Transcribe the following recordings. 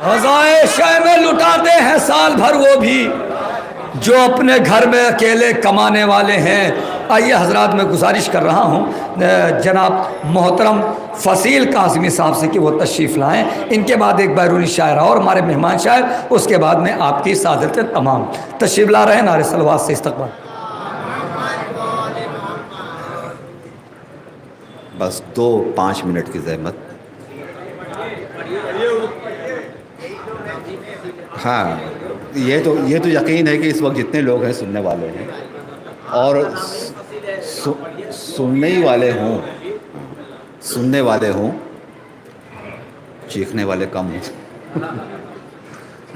غذائے شے میں لٹاتے ہیں سال بھر وہ بھی جو اپنے گھر میں اکیلے کمانے والے ہیں۔ آئیے حضرات میں گزارش کر رہا ہوں جناب محترم فصیل قاسمی صاحب سے کہ وہ تشریف لائیں، ان کے بعد ایک بیرونی شاعر اور ہمارے مہمان شاعر، اس کے بعد میں آپ کی سعادت تمام تشریف لا رہے ہیں۔ نعرہ صلوات سے استقبال۔ بس 2-5 منٹ کی زحمت۔ ہاں یہ تو یقین ہے کہ اس وقت جتنے لوگ ہیں سننے والے ہیں، اور سننے ہی والے ہوں، سننے والے ہوں، چیخنے والے کم ہوں۔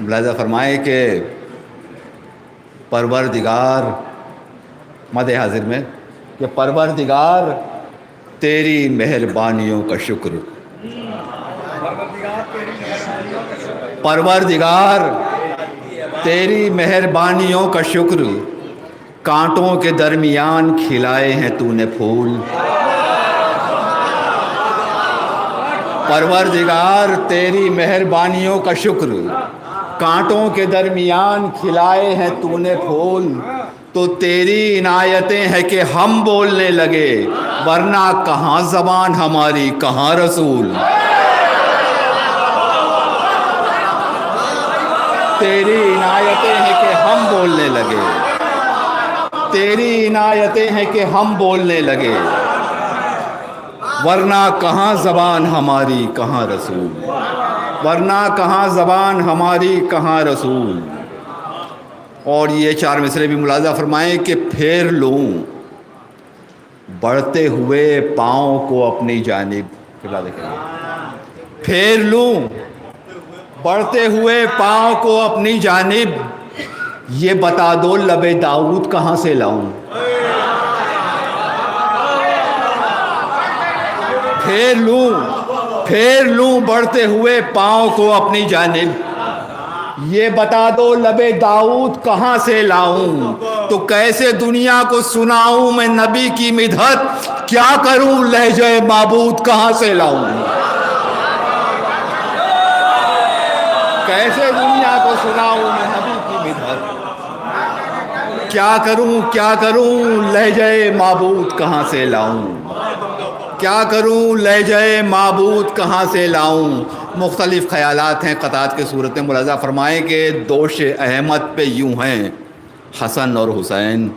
ملاحظہ فرمائیں کہ پروردگار مد حاضر میں کہ پروردگار تیری مہربانیوں کا شکر، پروردگار تیری مہربانیوں کا شکر، کانٹوں کے درمیان کھلائے ہیں تو نے پھول۔ پروردگار تیری مہربانیوں کا شکر، کانٹوں کے درمیان کھلائے ہیں تو نے پھول۔ تو تیری عنایتیں ہیں کہ ہم بولنے لگے، ورنہ کہاں زبان ہماری کہاں رسول۔ تیری عنایتیں ہیں کہ ہم بولنے لگے، تیری عنایتیں ہیں کہ ہم بولنے لگے، ورنہ کہاں زبان ہماری کہاں رسول، ورنہ کہاں زبان ہماری کہاں رسول۔ اور یہ 4 مصرے بھی ملاحظہ فرمائیں کہ پھیر لوں بڑھتے ہوئے پاؤں کو اپنی جانب، پھیر لوں بڑھتے ہوئے پاؤں کو اپنی جانب، یہ بتا دو لب داؤد کہاں سے لاؤں۔ پھیر لوں بڑھتے ہوئے پاؤں کو اپنی جانب، یہ بتا دو لب داؤد کہاں سے لاؤں۔ تو کیسے دنیا کو سناؤں میں نبی کی مدحت، کیا کروں لہجہ معبود کہاں سے لاؤں۔ کیسے دنیا کو سناؤں میں نبی کی مدحت، کیا کروں لہجہ معبود کہاں سے لاؤں، کیا کروں لہجہ معبود کہاں سے لاؤں۔ مختلف خیالات ہیں قطعات کے صورت میں۔ ملاحظہ فرمائیں کہ دوش احمد پہ یوں ہیں حسن اور حسین،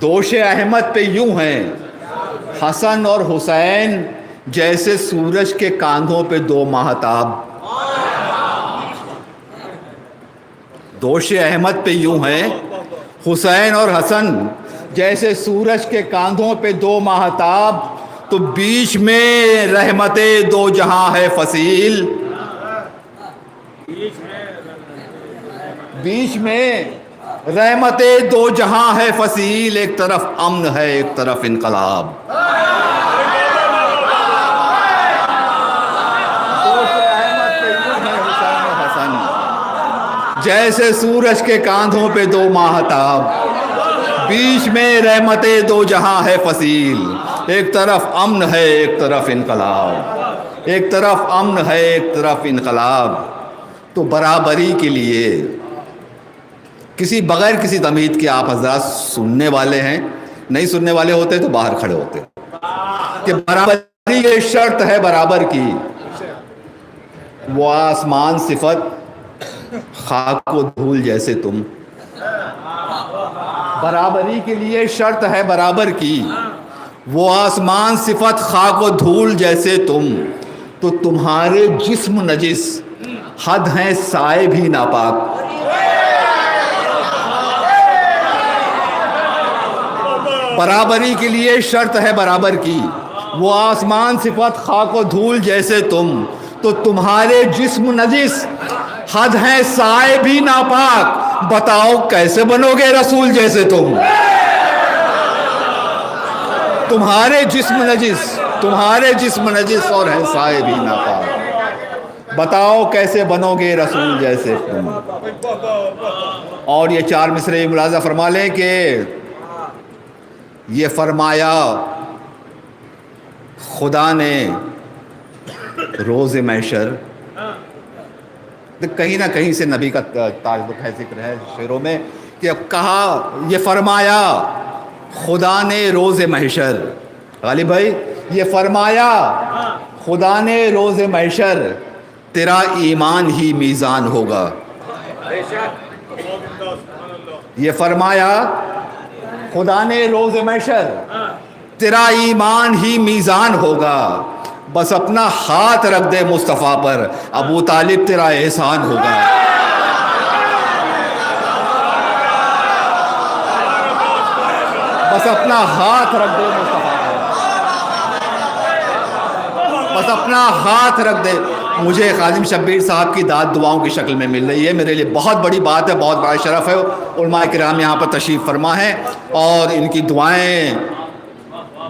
دوش احمد پہ یوں ہیں حسن اور حسین، جیسے سورج کے کاندھوں پہ 2 ماہتاب۔ دوش احمد پہ یوں ہیں حسین اور حسن، جیسے سورج کے کاندھوں پہ 2 ماہتاب، تو بیچ میں رحمت 2 جہاں ہے فصیل، بیچ میں رحمت 2 جہاں ہے فصیل، ایک طرف امن ہے ایک طرف انقلاب۔ جیسے سورج کے کاندھوں پہ 2 ماہتاب، بیچ میں رحمت 2 جہاں ہے فصیل، ایک طرف امن ہے ایک طرف انقلاب، ایک طرف امن ہے ایک طرف انقلاب۔ تو برابری کے لیے بغیر کسی تمہید کے آپ حضرات سننے والے ہیں، نہیں سننے والے ہوتے تو باہر کھڑے ہوتے، کہ برابری کی شرط ہے برابر کی، وہ آسمان صفت خاک و دھول جیسے تم۔ برابری کے لیے شرط ہے برابر کی، وہ آسمان صفت خاک و دھول جیسے تم۔ تو تمہارے جسم نجس، حد ہیں سائے بھی ناپاک۔ برابری کے لیے شرط ہے برابر کی، وہ آسمان صفت خاک و دھول جیسے تم۔ تو تمہارے جسم نجس، حد ہیں سائے بھی ناپاک، بتاؤ کیسے بنو گے رسول جیسے تم۔ تمہارے جسم نجس اور ہیں سائے بھی ناپاک، بتاؤ کیسے بنو گے رسول جیسے تم۔ اور یہ 4 مصرے ملاحظہ فرما لیں کہ یہ فرمایا خدا نے روز محشر کہیں نہ کہیں سے نبی کا تعلق ہے، ذکر ہے شعروں میں کہ اب کہا، یہ فرمایا خدا نے روز محشر، غالب بھائی یہ فرمایا خدا نے روز محشر، تیرا ایمان ہی میزان ہوگا. یہ فرمایا خدا نے روز محشر، تیرا ایمان ہی میزان ہوگا، بس اپنا ہاتھ رکھ دے مصطفیٰ پر، ابو طالب تیرا احسان ہوگا. بس اپنا ہاتھ رکھ دے مصطفیٰ پر، بس اپنا ہاتھ رکھ دے. مجھے خادم شبیر صاحب کی داد دعاؤں کی شکل میں مل رہی ہے، میرے لیے بہت بڑی بات ہے، بہت بڑا شرف ہے. علماء کرام یہاں پر تشریف فرما ہیں اور ان کی دعائیں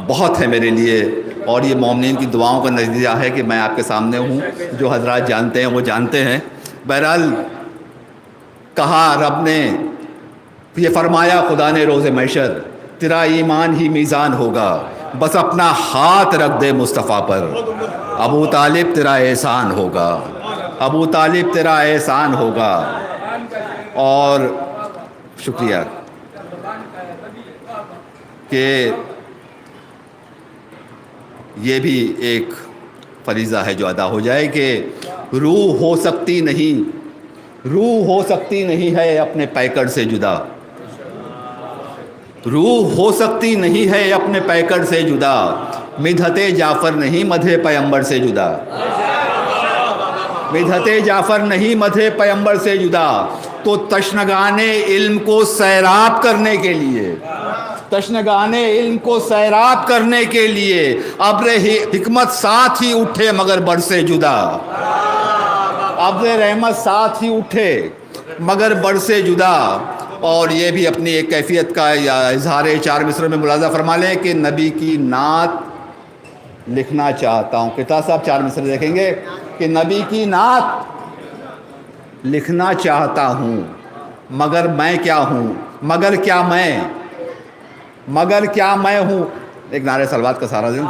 بہت ہیں میرے لیے، اور یہ مومنین کی دعاؤں کا نتیجہ ہے کہ میں آپ کے سامنے ہوں. جو حضرات جانتے ہیں وہ جانتے ہیں. بہرحال کہا رب نے، یہ فرمایا خدا نے روز محشر، تیرا ایمان ہی میزان ہوگا، بس اپنا ہاتھ رکھ دے مصطفیٰ پر، ابو طالب تیرا احسان ہوگا، ابو طالب تیرا احسان ہوگا. اور شکریہ کہ یہ بھی ایک فریضہ ہے جو ادا ہو جائے کہ روح ہو سکتی نہیں، روح ہو سکتی نہیں ہے اپنے پیکر سے جدا، روح ہو سکتی نہیں ہے اپنے پیکر سے جدا، مدحت جعفر نہیں مدح پیمبر سے جدا، مدحت جعفر نہیں مدح پیمبر سے جدا. تو تشنگان علم کو سیراب کرنے کے لیے، تشنگان علم کو سیراب کرنے کے لیے ابر حکمت ساتھ ہی اٹھے مگر بر سے جدا، ابر رحمت ساتھ ہی اٹھے مگر بر سے جدا. اور یہ بھی اپنی ایک کیفیت کا اظہار چار مصروں میں ملاحظہ فرما لیں کہ نبی کی نعت لکھنا چاہتا ہوں. کتا صاحب چار مصرے دیکھیں گے کہ نبی کی نعت لکھنا چاہتا ہوں، مگر میں کیا ہوں، مگر کیا میں، مگر کیا میں ہوں. ایک نعرہ صلوات کا سہارا دیں.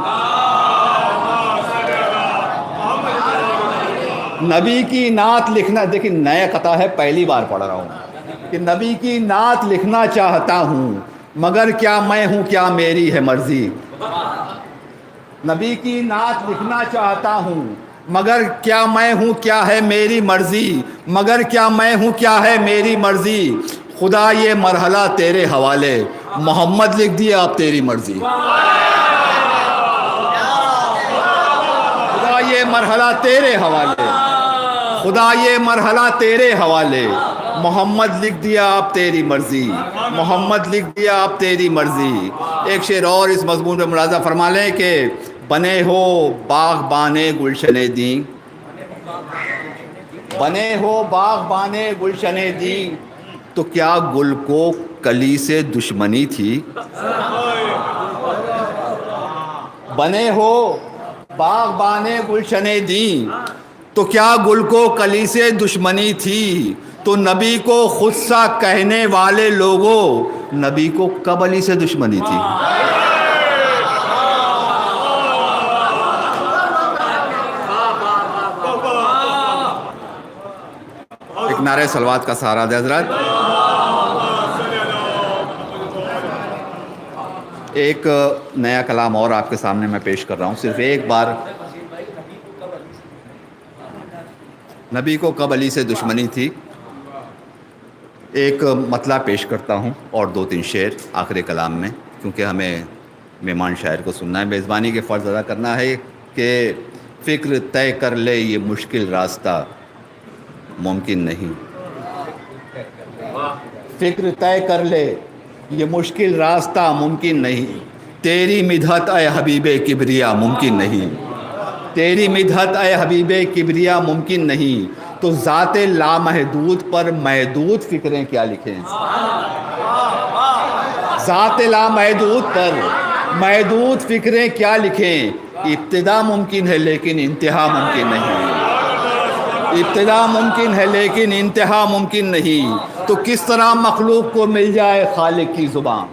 نبی کی نعت لکھنا، دیکھیں نئے قطع ہے، پہلی بار پڑھ رہا ہوں کہ نبی کی نعت لکھنا چاہتا ہوں، مگر کیا میں ہوں، کیا میری ہے مرضی. نبی کی نعت لکھنا چاہتا ہوں، مگر کیا میں ہوں، کیا ہے میری مرضی، مگر کیا میں ہوں، کیا ہے میری مرضی. خدا یہ مرحلہ تیرے حوالے، محمد لکھ دیا اب تیری مرضی. خدا یہ مرحلہ تیرے حوالے، خدا یہ مرحلہ تیرے حوالے، محمد لکھ دیا اب تیری مرضی، محمد لکھ دیا اب تیری مرضی. ایک شعر اور اس مضمون میں ملاحظہ فرما لیں کہ بنے ہو باغ بانے گلشن دی، بنے ہو باغ بانے گلشن دی، تو کیا گل کو کلی سے دشمنی تھی. بنے ہو باغ بانے گلشن دی، تو کیا گل کو کلی سے دشمنی تھی. تو نبی کو خود سا کہنے والے لوگوں، نبی کو کب علی سے دشمنی تھی. ایک نعرہ صلوات کا سہارا دے حضرات. ایک نیا کلام اور آپ کے سامنے میں پیش کر رہا ہوں. صرف ایک بار نبی کو کب علی سے دشمنی تھی ایک مطلع پیش کرتا ہوں اور دو تین شعر آخر کلام میں، کیونکہ ہمیں مہمان شاعر کو سننا ہے. میزبانی کے فرض ادا کرنا ہے کہ فکر طے کر لے یہ مشکل راستہ ممکن نہیں، فکر طے کر لے یہ مشکل راستہ ممکن نہیں. تیری مدحت اے حبیب کبریا ممکن نہیں، تیری مدحت اے حبیب کبریا ممکن نہیں. تو ذات لامحدود پر محدود فکریں کیا لکھیں، ذات لامحدود پر محدود فکریں کیا لکھیں. ابتدا ممکن ہے لیکن انتہا ممکن نہیں، ابتدا ممکن ہے لیکن انتہا ممکن نہیں. تو کس طرح مخلوق کو مل جائے خالق کی زبان،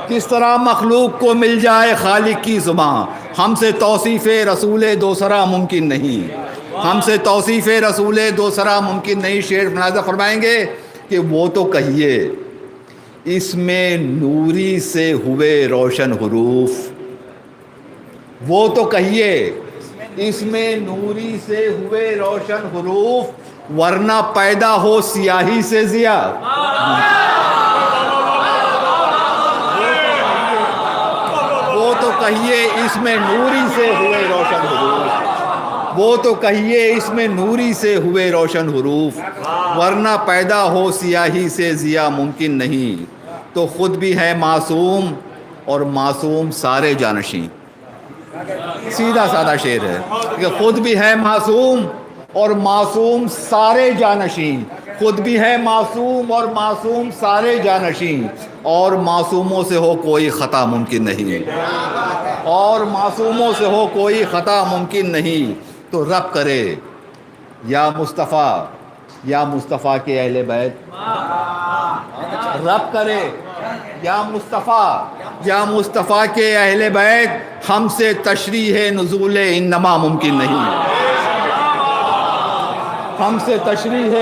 کس طرح مخلوق کو مل جائے خالق کی زبان. ہم سے توصیف رسول دوسرا ممکن نہیں، ہم سے توصیف رسول دوسرا ممکن نہیں۔ شعر مناظر فرمائیں گے کہ وہ تو کہیے اس میں نوری سے ہوئے روشن حروف، وہ تو کہیے اس میں نوری سے ہوئے روشن حروف، ورنہ پیدا ہو سیاہی سے ضیاء۔ وہ تو کہیے اس میں نوری سے ہوئے روشن حروف، وہ تو کہیے اس میں نوری سے ہوئے روشن حروف، ورنہ پیدا ہو سیاہی سے ضیاء ممکن نہیں۔ تو خود بھی ہے معصوم اور معصوم سارے جانشین۔ سیدھا سادہ شعر ہے کہ خود بھی ہے معصوم اور معصوم سارے جانشین، خود بھی ہے معصوم اور معصوم سارے جانشین، اور معصوموں سے ہو کوئی خطا ممکن نہیں، اور معصوموں سے ہو کوئی خطا ممکن نہیں۔ تو رب کرے یا مصطفیٰ، یا مصطفیٰ کے اہل بیت، رب کرے یا مصطفیٰ، یا مصطفیٰ کے اہل بیت، ہم سے تشریح نزول انما ممکن نہیں، ہم سے تشریح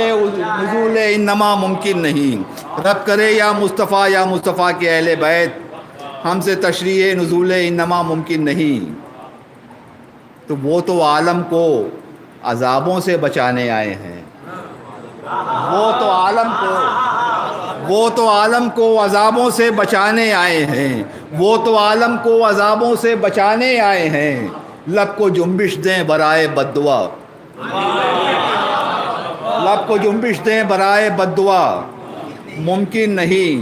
نزول انما ممکن نہیں۔ رب کرے یا مصطفیٰ کے اہل بیت، ہم سے تشریح نزول انما ممکن نہیں۔ تو وہ تو عالم کو عذابوں سے بچانے آئے ہیں، وہ تو عالم کو عذابوں سے بچانے آئے ہیں، وہ تو عالم کو عذابوں سے بچانے آئے ہیں۔ لب کو جنبش دیں برائے بد دعا، لب کو جنبش دیں برائے بد دعا ممکن نہیں،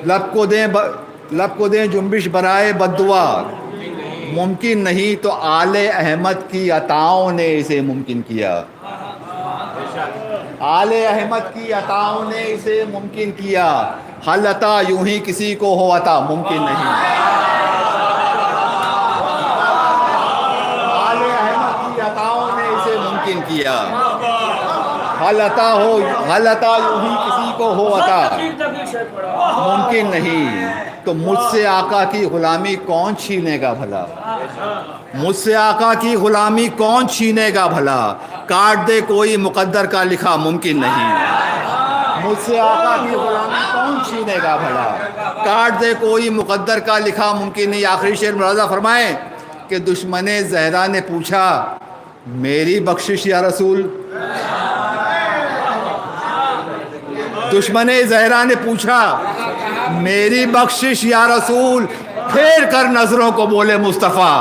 لب کو دیں جنبش برائے بد دعا ممکن نہیں۔ تو آل احمد کی عطاؤں نے اسے ممکن کیا، آل احمد کی عطاؤں نے اسے ممکن کیا۔ حل عطا یوں ہی کسی کو ہو عطا ممکن نہیں، آل احمد کی عطاؤں نے اسے ممکن کیا۔ حل عطا یوں ہی کسی کو ہو عطا ممکن نہیں۔ تو مجھ سے آقا کی غلامی کون چھینے گا بھلا، مجھ سے آقا کی غلامی کون چھینے گا بھلا، کاٹ دے کوئی مقدر کا لکھا ممکن نہیں، مجھ سے آقا کی غلامی کون چھینے گا بھلا، کاٹ دے کوئی مقدر کا لکھا ممکن نہیں۔ آخری شعر ملاحظہ فرمائیں کہ دشمن زہرا نے پوچھا میری بخشش یا رسول، دشمن زہرا نے پوچھا میری بخشش یا رسول، پھیر کر نظروں کو بولے مصطفیٰ،